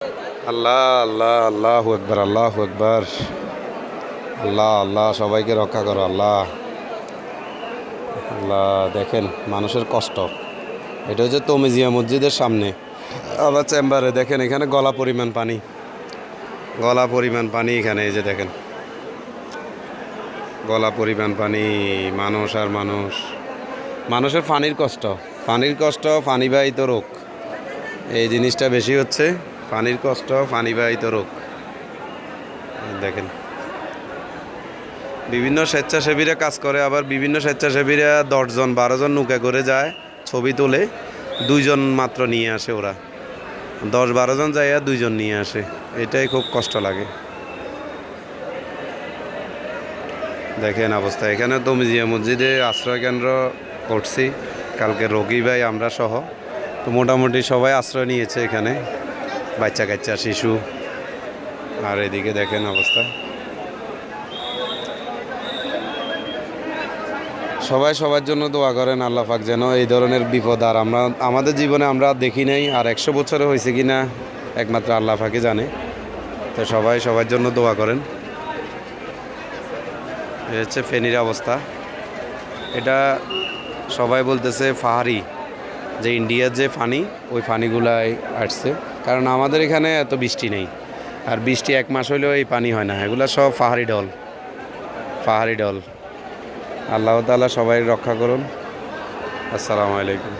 আল্লাহ আল্লাহ আল্লাহু আকবার আল্লাহু আকবার। আল্লাহ আল্লাহ সবাইকে রক্ষা করো আল্লাহ। আল্লাহ দেখেন মানুষের কষ্ট। এটা হচ্ছে তমিজিয়া মসজিদের সামনে আবার চেম্বারে দেখেন এখানে গলা পরিমাণ পানি, গলা পরিমাণ পানি এখানে এই যে দেখেন গলা পরিমাণ পানি। মানুষ আর মানুষ, মানুষের পানির কষ্ট, পানির কষ্ট, পানিবাহিত রোগ, এই জিনিসটা বেশি হচ্ছে। পানির কষ্ট, পানিবাহিত রোগ। দেখেন বিভিন্ন স্বেচ্ছাসেবীরা কাজ করে, আবার বিভিন্ন স্বেচ্ছাসেবীরা 10 জন 12 জন নৌকা করে যায়, ছবি তোলে, 2 জন মাত্র নিয়ে আসে। ওরা 10-12 জন যাইয়া 2 জন নিয়ে আসে। এটাই খুব কষ্ট লাগে। দেখেন অবস্থা। এখানে তমিজিয়া মসজিদে আশ্রয় কেন্দ্র করছি কালকে, রোগী ভাই আমরা সহ। তো মোটামুটি সবাই আশ্রয় নিয়েছে এখানে, বাচ্চা কাচ্চা, শিশু। আর এদিকে দেখেন অবস্থা। সবাই সবার জন্য দোয়া করেন, আল্লাহ পাক যেন এই ধরনের বিপদ আর আমাদের জীবনে আমরা দেখি নাই। আর 100 বছরে হয়েছে কি না একমাত্র আল্লাহ পাকই জানে। তো সবাই সবার জন্য দোয়া করেন। এই হচ্ছে ফেনীর অবস্থা। এটা সবাই বলতেছে পাহাড়ি, যে ইন্ডিয়ার যে পানি, ওই পানিগুলাই আসছে। কারণ আমাদের এখানে এত বৃষ্টি নেই, আর বৃষ্টি 1 মাস হইলেও এই পানি হয় না। এগুলো সব পাহাড়ি ঢল, পাহাড়ি ঢল। আল্লাহ তাআলা সবাই রক্ষা করুন। আসসালামু আলাইকুম।